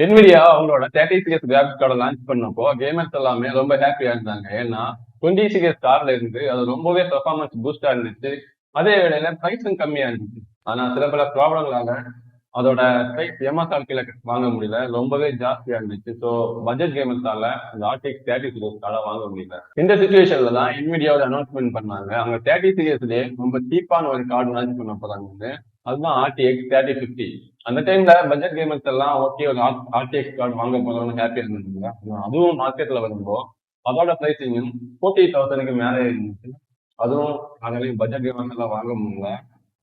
NVIDIA அவங்களோட 30 series graphics கார்டை launch பண்ணப்போ கேமர்ஸ் எல்லாமே ரொம்ப ஹாப்பியா இருந்தாங்க. ஏன்னா 20 சீரிஸ் கார்டுல இருந்து அது ரொம்பவே பெர்ஃபார்மன்ஸ் பூஸ்டா இருந்துச்சு. அதே வேளையில பிரைஸும் கம்மியா இருந்துச்சு. ஆனா சில பல ப்ராப்ளங்களால அதோட பிரைஸ் MSRP வாங்க முடியல. ரொம்பவே ஜாஸ்தியா இருந்துச்சு. ஸோ பட்ஜெட் கேமர்ஸால அந்த RTX 30 சீரிஸ் கார்டை வாங்க முடியல. இந்த சுச்சுவேஷன்ல தான் NVIDIAவோட அனௌன்ஸ்மெண்ட் பண்ணாங்க. அவங்க 30 சீரிஸ்லயே ரொம்ப சீப்பான ஒரு கார்டு லான்ச் பண்ண போறாங்க. அதுதான் RTX 3050. அந்த டைம்ல பட்ஜெட் கேமர்ஸ் எல்லாம் ஓகே ஒரு RTX கார்டு வாங்க போறோம்னு ஹாப்பியா இருந்தாங்க. அதுவும் மார்க்கெட்ல வரும்போது அதோட பிரைசிங்கும் 40,000க்கு மேலே இருந்துச்சு. அதுவும் அதனால பட்ஜெட் கேமர்ஸ் எல்லாம் வாங்க முடியல.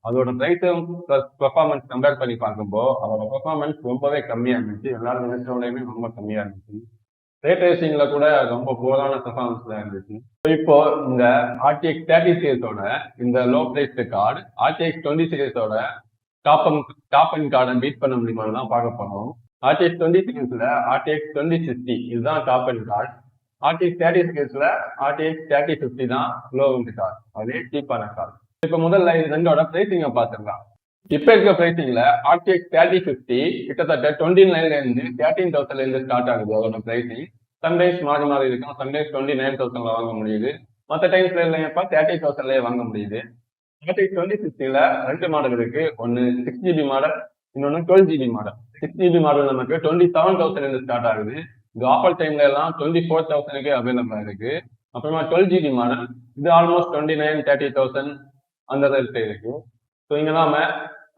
அதோட பிரைஸும் பிளஸ் பெர்ஃபார்மன்ஸ் கம்பேர் பண்ணி பார்க்கும்போது அதோட பெர்ஃபார்மன்ஸ் ரொம்பவே கம்மியா இருந்துச்சு. எல்லாரும் நினைச்சோடையுமே ரொம்ப கம்மியா இருந்துச்சு. ரேட் ரேசிங்ல கூட ரொம்ப போரான பெர்ஃபார்மன்ஸ்ல இருந்துச்சு. இப்போ இந்த RTX 30 சீரிஸோட இந்த லோ பிரைஸ் கார்டு RTX 20 சீரிஸோட டாப் அண்ட் கார்டை பீட் பண்ண முடியுமான்னு தான் பார்க்க போறோம். RTX 20 சீரிஸ்ல RTX 2060 இதுதான் top and card. RTX 30 சீரிஸ்ல RTX 3050 தான் லோ அண்ட் கார்டு. அதே சீப்பான கார்டு. இப்ப முதல்ல இது ரெண்டோட பிரைசிங்க பாத்துக்கலாம். இப்ப இருக்க பிரைசிங்ல RTX 3050 கிட்டத்தட்ட 29ல இருந்து 13,000ல இருந்து ஸ்டார்ட் ஆகுது. அதோட பிரைசிங் சம்டைம்ஸ் மாறி மாறி இருக்கும். சம்டைம்ஸ் 29,000ல வாங்க முடியுது. மற்ற டைம்ஸ்ல இல்லையப்ப 30,000லயே வாங்க முடியுது. RTX 2050ல ரெண்டு மாடல் இருக்கு. ஒன்னு 6GB மாடல், இன்னொன்னு 12GB மாடல். 6GB மாடல் நமக்கு 27,000 இருந்து ஸ்டார்ட் ஆகுது. இது ஆஃபர் டைம்ல எல்லாம் 24,000க்கு அவைலபிளா இருக்கு. அப்புறமா 12GB மாடல் இது ஆல்மோஸ்ட் 29, 30,000 அந்த ரேட்ல இருக்கு. ஸோ இங்க நாம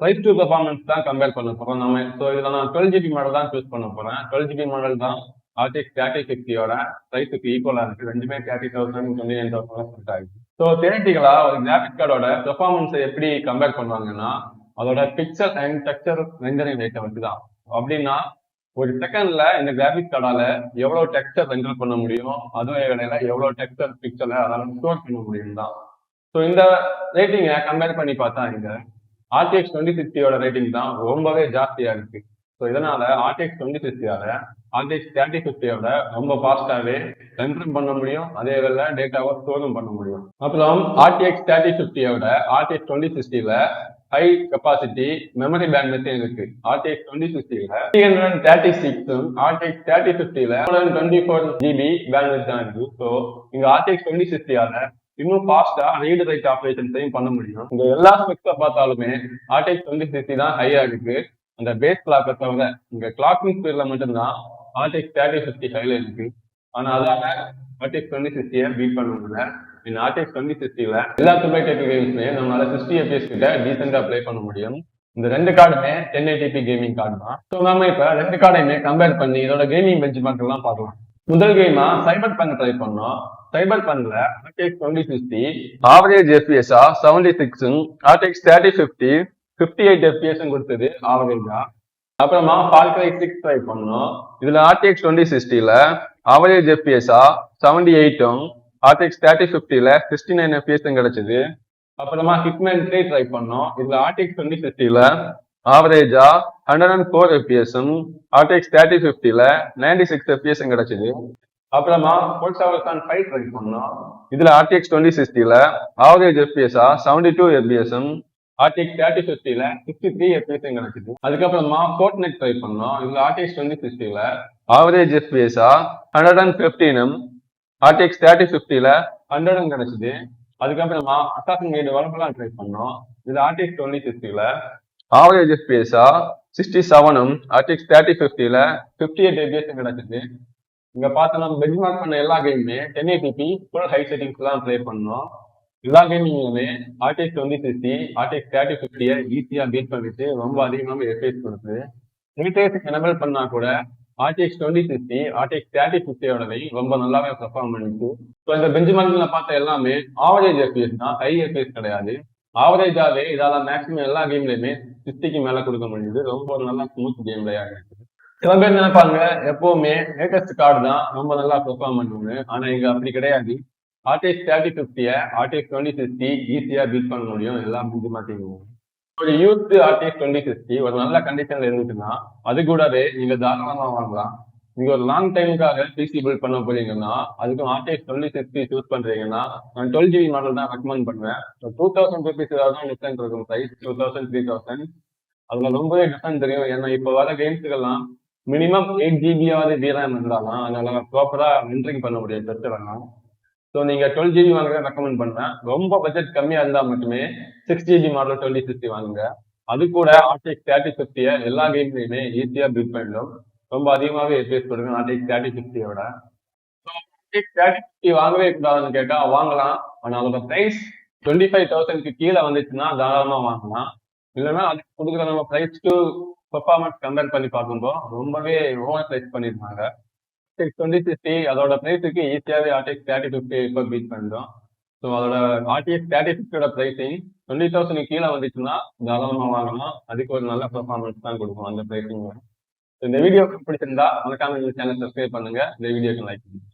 பிரைஸ் டு பெர்ஃபார்மன்ஸ் தான் கம்பேர் பண்ண போறோம் நம்ம. ஸோ இதுல நான் 12GB மாடல் தான் சூஸ் பண்ண போறேன். 12GB மாடல் தான் RTX 3050யோட பிரைஸுக்கு ஈக்குவலா இருக்கு. ரெண்டுமே 30,000, 29,000 செட் ஆகுது. ஸோ தியரட்டிக்கலா ஒரு கிராபிக் கார்டோட பெர்ஃபார்மன்ஸை எப்படி கம்பேர் பண்ணுவாங்கன்னா அதோட பிக்சல் அண்ட் டெக்ஸ்சர் ரெண்டரிங் ரேட்டை வச்சுதான். அப்படின்னா ஒரு செகண்ட்ல இந்த கிராபிக் கார்டால எவ்வளவு டெக்ஸ்சர் ரெண்டர் பண்ண முடியும், அதுவே இடையில எவ்வளவு டெக்ஸ்சர் பிக்சலை அதால ஸ்டோர் பண்ண முடியும் தான். ஸோ இந்த ரேட்டிங்கை கம்பேர் பண்ணி பார்த்தா இங்க RTX 2060யோட ரேட்டிங் தான் ரொம்பவே ஜாஸ்தியா இருக்கு. ஸோ இதனால RTX 2060யால RTX 3050யோட ரொம்ப ஃபாஸ்டாவே ரெண்டரும் பண்ண முடியும். அதே வேலை டேட்டாவை ஸ்டோரும் பண்ண முடியும். அப்புறம் RTX 3050யோட RTX 2060ல ஹை கெப்பாசிட்டி மெமரி பேண்ட்வித் இருக்கு. RTX 2060ல 336 RTX 3050ல 124GB பேண்ட்வித் தான் இருக்கு. ஸோ இங்க RTX 2060யால இன்னும் ஃபாஸ்டா ரீட் ரைட் ஆப்ரேஷன்ஸையும் பண்ண முடியும். இந்த எல்லா ஸ்பெக்ஸை பார்த்தாலுமே RTX 2060 தான் ஹையா இருக்கு. அந்த பேஸ் கிளாக்கை தவிர இங்க கிளாக்கிங் ஸ்பீட்ல மட்டும்தான் RTX 3050 ஹைல இருக்கு. ஆனா அதால RTX 2060 பீட் பண்ண முடியல. இந்த RTX 2060ல எல்லா சூப்பர் டைப் கேம்ஸ்மே நம்மளால 60 FPS கிட்ட டீசெண்டா பிளே பண்ண முடியும். இந்த ரெண்டு கார்டுமே 1080p கேமிங் கார்டு தான். ஸோ நம்ம இப்ப ரெண்டு கார்டையுமே கம்பேர் பண்ணி இதோட கேமிங் பெஞ்ச் மார்க் எல்லாம் பார்க்கலாம். முதல் கேமா சைபர் பங்க் ட்ரை பண்ணோம். சைபர் பங்க்ல RTX 2060 average FPS 76, RTX 3050 58 FPS கொடுத்தது ஆவரேஜா. அப்புறமா Far Cry 6 ட்ரை பண்ணோம். இதுல RTX 2060ல ஆவரேஜ் FPS 78, RTX 3050ல 69 FPS கிடைச்சது. அப்புறமா Hitman 3 ட்ரை பண்ணோம். இதுல RTX 2060ல ஆவரேஜா 104 FPS, RTX 3050ல 96 FPS கிடைச்சது. அப்புறமா Forza 5 ட்ரை பண்ணோம். இதுல RTX 2060ல ஆவரேஜ் FPS 72 FPS, RTX 3050ல 63 FPS கிடைச்சது. அதுக்கப்புறமா Fortnite ட்ரை பண்ணோம். இதுல RTX 2060ல ஆவரேஜ் FPS 115, RTX 3050ல 100 கிடைச்சது. அதுக்கப்புறமா Assassin's Creed Valhalla ட்ரை பண்ணோம். இதுல RTX 2060ல ஆவரேஜ் FPS 67, RTX 3050ல 58 FPS கிடைச்சது. இங்க பார்த்து நம்ம பெஞ்ச்மார்க் பண்ண எல்லா கேமுமே 1080p ஃபுல் ஹை செட்டிங்ஸ் தான் ப்ளே பண்ணோம். எல்லா கேமிங்குமே RTX 2060 RTX 3050 ஈஸியா பீட் பண்ணிட்டு ரொம்ப அதிகமாக FPS கொடுத்து ரீட்ரேசிங் எனபிள் பண்ணா கூட RTX 2060 RTX 3050யோடவை ரொம்ப நல்லாவே பெர்ஃபார்ம் பண்ணிட்டு. ஸோ இந்த பெஞ்ச்மார்க்ல பார்த்த எல்லாமே ஆவரேஜ் FPS தான், ஹை FPS கிடையாது. ஆவரேஜாவே இதால மேக்ஸிமம் எல்லா கேம்லயுமே 60க்கு மேல கொடுக்க முடியுது. ரொம்ப ஒரு நல்ல ஸ்மூத் கேம் பிளேயா இருக்கு. சில பேர் நினைப்பாங்க எப்பவுமே லேட்டஸ்ட் கார்டு தான் ரொம்ப நல்லா பெர்ஃபார்ம் பண்ணுவோம்னு. ஆனா இங்க அப்படி கிடையாது. RTX 3050 RTX 2060 ஈஸியா பீட் பண்ண முடியும் எல்லா பெஞ்ச்மார்க்கையும். ஒரு யூஸ்ட் RTX 2060 ஒரு நல்ல கண்டிஷன்ல இருந்துச்சுன்னா அது கூடவே நீங்க தாராளமா வாங்கலாம். நீங்க ஒரு லாங் டைமுக்காக பிசி பில்ட் பண்ண போறீங்கன்னா அதுக்கும் RTX 2060 சூஸ் பண்றீங்கன்னா நான் 12GB மாடல் தான் ரெக்கமெண்ட் பண்ணுவேன். 2000 rupees தான் டிஃபரன்ஸ் இருக்கும். பிரைஸ் 2000, 3000 அதுல ரொம்பவே டிஃபரன்ஸ் தெரியும். ஏன்னா இப்ப வர கேம்ஸுக்கெல்லாம் மினிமம் 8 GB VRAM இருந்தாலும் அதனால ப்ராப்பரா என்ட்ரிங் பண்ண முடியும் டெஸ்ட் வேணும். ஸோ நீங்க 12 GB வாங்குறத ரெக்கமெண்ட் பண்றேன். ரொம்ப பட்ஜெட் கம்மியா இருந்தா மட்டுமே 6 GB மாடல் 2060 வாங்குங்க. அது கூட RTX 3050 எல்லா கேம்லயுமே ஈஸியா பில்ட் பண்ணிடும். ரொம்ப அதிகமாகவே FPS கொடுங்க RTX 3050 விட. RTX 3050 வாங்கவே கூடாதுன்னு கேட்டா வாங்கலாம். ஆனா அதோட பிரைஸ் 25,000க்கு கீழே வந்துச்சுன்னா தாராளமா வாங்கலாம். இல்லைன்னா அதுக்கு கொடுக்குற நம்ம பிரைஸ் டு பெர்ஃபார்மன்ஸ் கம்பேர் பண்ணி பார்க்கும்போது ரொம்பவே ஓவர் பிரைஸ் பண்ணிருந்தாங்க. 2060 அதோட பிரைஸுக்கு ஈஸியாவே RTX 3050 இப்போ பீட் பண்ணிடும். ஸோ அதோட RTX 3050யோட பிரைசிங் 20,000 கீழே வந்துச்சுன்னா தாராளமா வாங்கலாம். அதுக்கு ஒரு நல்ல பெர்ஃபார்மன்ஸ் தான் கொடுக்கும் அந்த பிரைசிங். இந்த வீடியோ பிடிச்சிருந்தா மறக்காம இந்த சேனல் சப்ஸ்கிரைப் பண்ணுங்க. இந்த வீடியோக்கு லைக் பண்ணுங்க.